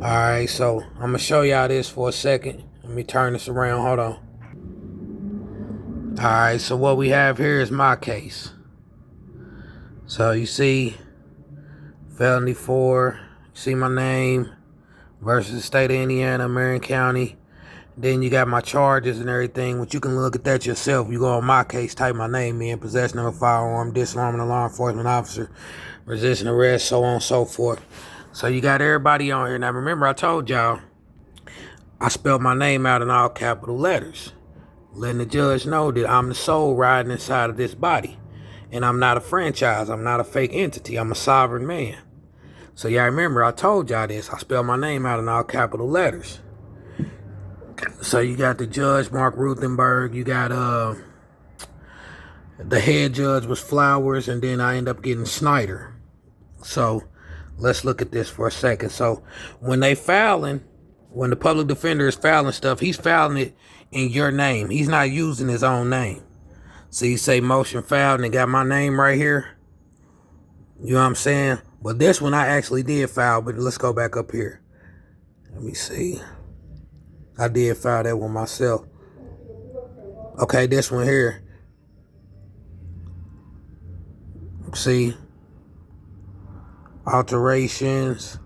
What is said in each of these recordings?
Alright, so I'm gonna show y'all this for a second. Let me turn this around, hold on. Alright, so what we have here is my case. So you see, felony 4, you see my name, versus the state of Indiana, Marion County. Then you got my charges and everything, which you can look at that yourself. You go on my case, type my name in, possession of a firearm, disarming a law enforcement officer, resisting arrest, so on and so forth. So you got everybody on here. Now remember, I told y'all, I spelled my name out in all capital letters, letting the judge know that I'm the soul riding inside of this body. And I'm not a franchise. I'm not a fake entity. I'm a sovereign man. So y'all remember, I told y'all this. I spelled my name out in all capital letters. So you got the judge, Mark Ruthenberg. You got the head judge was Flowers, and then I end up getting Snyder. So let's look at this for a second. So when they filing, when the public defender is filing stuff, he's filing it in your name. He's not using his own name. So you say motion filed and it got my name right here. You know what I'm saying? But this one I actually did file, but let's go back up here. Let me see. I did file that one myself. Okay, this one here. See? Alterations.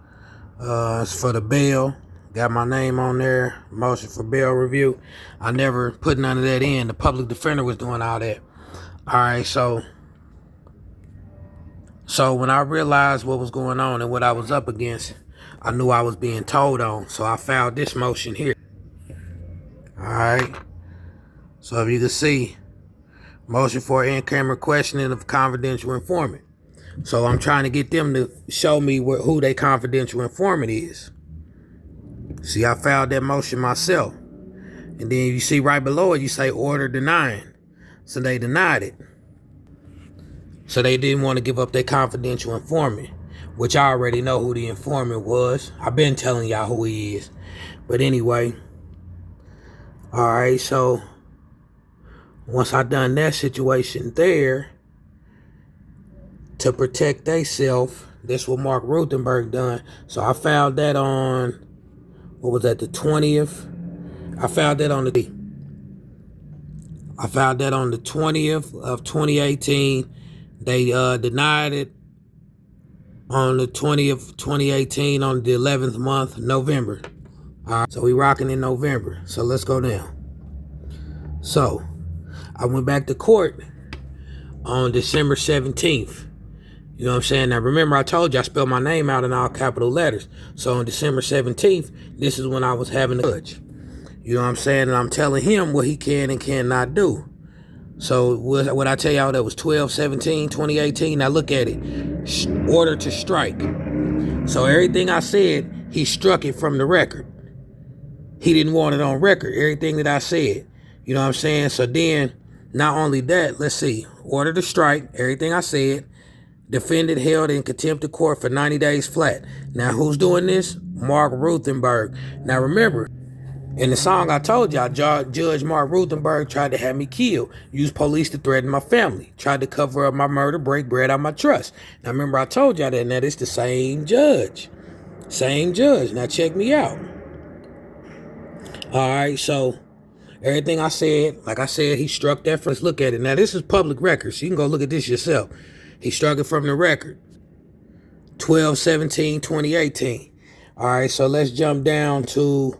It's for the bail. Got my name on there. Motion for bail review. I never put none of that in. The public defender was doing all that. Alright, so when I realized what was going on and what I was up against, I knew I was being told on. So I filed this motion here. Alright. So if you can see, motion for in-camera questioning of confidential informant. So I'm trying to get them to show me who their confidential informant is. See, I filed that motion myself. And then you see right below it, you say order denying. So they denied it. So they didn't want to give up their confidential informant, which I already know who the informant was. I've been telling y'all who he is. But anyway. Alright, so once I done that situation there, to protect theyself, this what Mark Ruthenberg done. So I filed that on, what was that, the 20th? I filed that on the 20th of 2018. They denied it on the 20th, 2018, on the 11th month, November. All right, so we rocking in November. So let's go down. So I went back to court on December 17th. You know what I'm saying? Now remember, I told you I spelled my name out in all capital letters. So on December 17th, this is when I was having a judge. You know what I'm saying? And I'm telling him what he can and cannot do. So what I tell y'all, that was 12/17/2018. Now look at it. Order to strike. So everything I said, he struck it from the record. He didn't want it on record. Everything that I said. You know what I'm saying? So then, not only that, let's see. Order to strike. Everything I said. Defendant held in contempt of court for 90 days flat. Now who's doing this? Mark Ruthenberg. Now remember, in the song I told y'all, Judge Mark Ruthenberg tried to have me killed, used police to threaten my family, tried to cover up my murder, break bread out my trust. Now remember, I told y'all that. Now it's the same judge. Same judge. Now check me out. Alright, so everything I said, like I said, he struck that. Let's look at it. Now this is public record, so you can go look at this yourself. He struck it from the record. 12/17/2018. Alright, so let's jump down to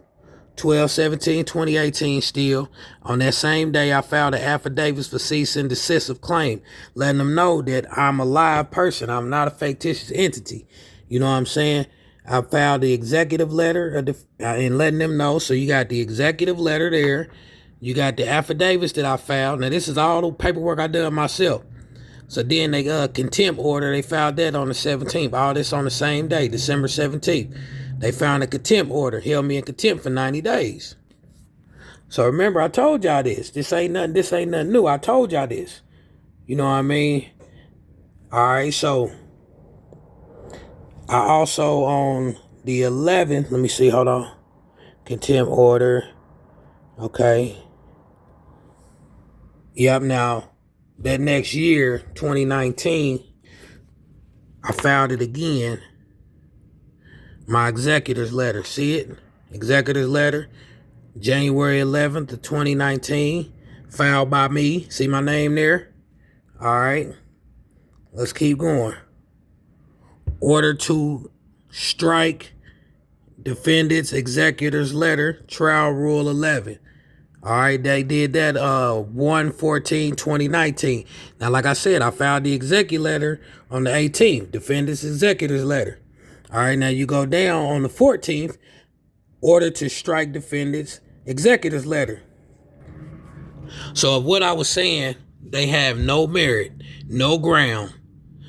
12/17/2018 still. On that same day, I filed an affidavit for cease and desist of claim, letting them know that I'm a live person. I'm not a fictitious entity. You know what I'm saying? I filed the executive letter and letting them know. So you got the executive letter there. You got the affidavits that I filed. Now, this is all the paperwork I done myself. So then they contempt order. They filed that on the 17th. All this on the same day, December 17th. They found a contempt order, held me in contempt for 90 days. So remember, I told y'all this. This ain't nothing new. I told y'all this. You know what I mean? All right, so I also on the 11th, let me see, hold on. Contempt order. Okay. Yep, now that next year, 2019, I filed it again. My executor's letter. See it? Executor's letter, January 11th of 2019, filed by me. See my name there? All right. Let's keep going. Order to strike defendant's executor's letter, trial rule 11. All right, they did that 1/14/2019. Now, like I said, I filed the executive letter on the 18th, defendant's executor's letter. All right, now you go down on the 14th, order to strike defendant's executor's letter. So of what I was saying, they have no merit, no ground,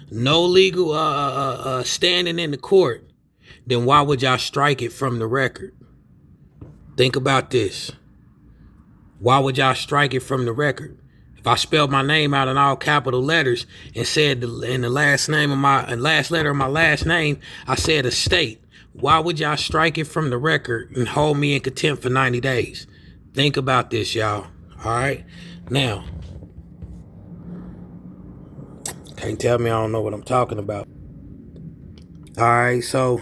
no legal standing in the court, then why would y'all strike it from the record? Think about this. Why would y'all strike it from the record? If I spelled my name out in all capital letters and said in the last letter of my last name, I said estate. Why would y'all strike it from the record and hold me in contempt for 90 days? Think about this, y'all. All right. Now, can't tell me I don't know what I'm talking about. All right. So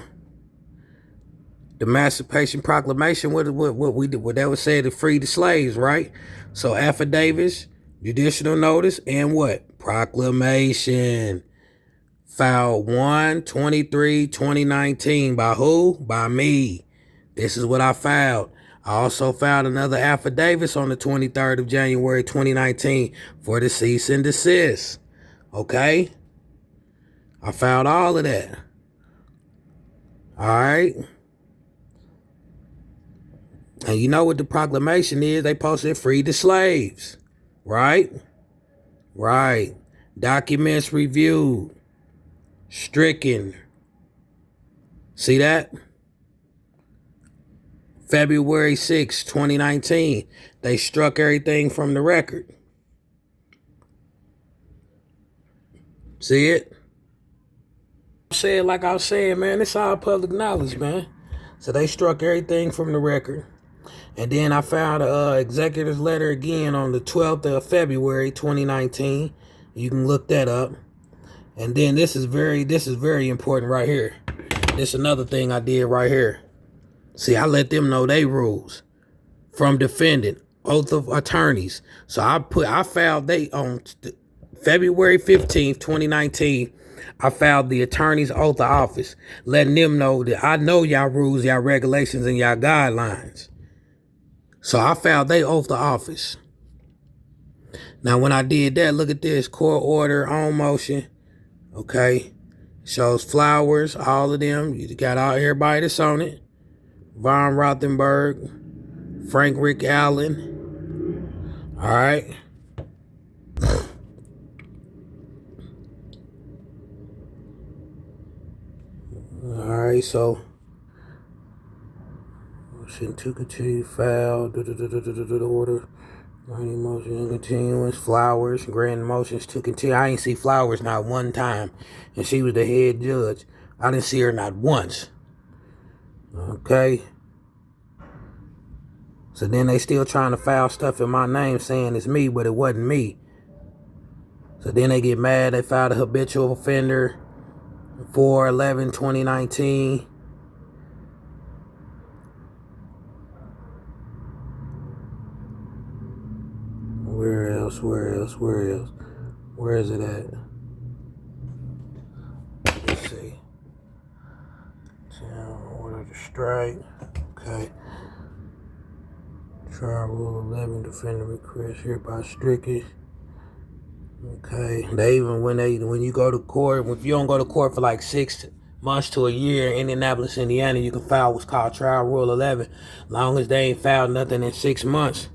the Emancipation Proclamation, what that was said to free the slaves, right? So affidavits, judicial notice, and what? Proclamation. Filed 1/23/2019 by who? By me. This is what I filed. I also filed another affidavits on the 23rd of January 2019 for the cease and desist. Okay? I filed all of that. All right? And you know what the proclamation is? They posted free the slaves. Right? Right. Documents reviewed. Stricken. See that? February 6, 2019. They struck everything from the record. See it? Say it like I was saying, man. It's all public knowledge, man. So they struck everything from the record. And then I found an executor's letter again on the 12th of February 2019. You can look that up. And then this is very important right here. This is another thing I did right here. See, I let them know they rules from defendant, oath of attorneys. So I filed they on February 15th, 2019. I filed the attorney's oath of office, letting them know that I know y'all rules, y'all regulations, and y'all guidelines. So I filed they oath of office. Now, when I did that, look at this court order on motion. Okay, shows Flowers, all of them. You got everybody that's on it. Von Rothenberg, Frank Rick Allen. All right. All right, so motion to continue file, order, granting motion continuance, Flowers, granting motions to continue. I ain't see Flowers not one time, and she was the head judge. I didn't see her not once. Okay. So then they still trying to file stuff in my name saying it's me, but it wasn't me. So then they get mad. They filed a habitual offender 4/11/2019. Where else? Where is it at? Let's see. Order to strike. Okay. Trial rule 11, defendant request hereby stricken. Okay. They even when you go to court, if you don't go to court for like 6 months to a year in Indianapolis, Indiana, you can file what's called trial rule 11, long as they ain't filed nothing in 6 months.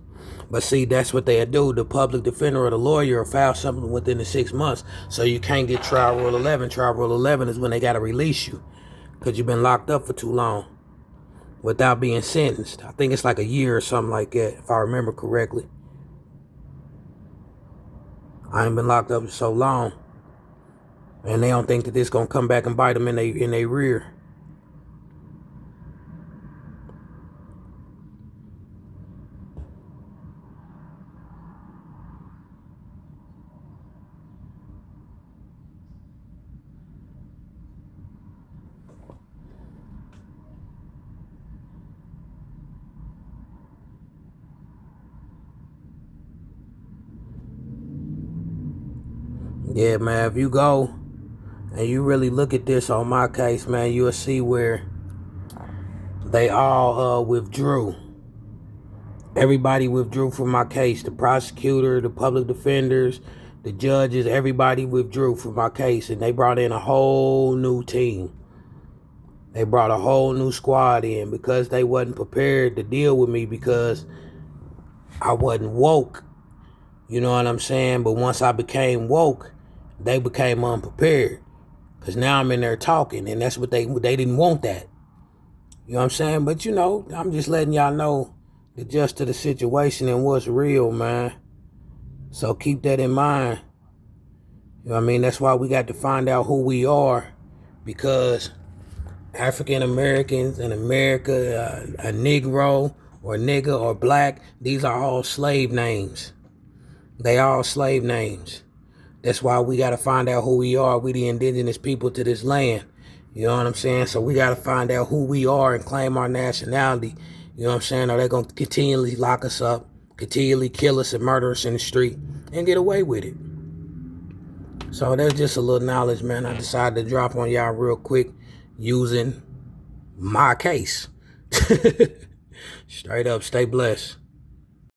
But see, that's what they do. The public defender or the lawyer will file something within the 6 months. So you can't get trial rule 11. Trial rule 11 is when they got to release you because you've been locked up for too long without being sentenced. I think it's like a year or something like that, if I remember correctly. I ain't been locked up so long. And they don't think that this going to come back and bite them in their rear. Yeah, man, if you go and you really look at this on my case, man, you'll see where they all withdrew. Everybody withdrew from my case. The prosecutor, the public defenders, the judges, everybody withdrew from my case, and they brought in a whole new team. They brought a whole new squad in because they wasn't prepared to deal with me because I wasn't woke. You know what I'm saying? But once I became woke, they became unprepared. Because now I'm in there talking, and that's what they didn't want that. You know what I'm saying? But, you know, I'm just letting y'all know the gist of the situation and what's real, man. So keep that in mind. You know what I mean? That's why we got to find out who we are, because African Americans in America, a Negro or nigga or black, these are all slave names. They all slave names. That's why we got to find out who we are. We the indigenous people to this land. You know what I'm saying? So we got to find out who we are and claim our nationality. You know what I'm saying? Or they're going to continually lock us up, continually kill us and murder us in the street and get away with it. So that's just a little knowledge, man. I decided to drop on y'all real quick using my case. Straight up, stay blessed.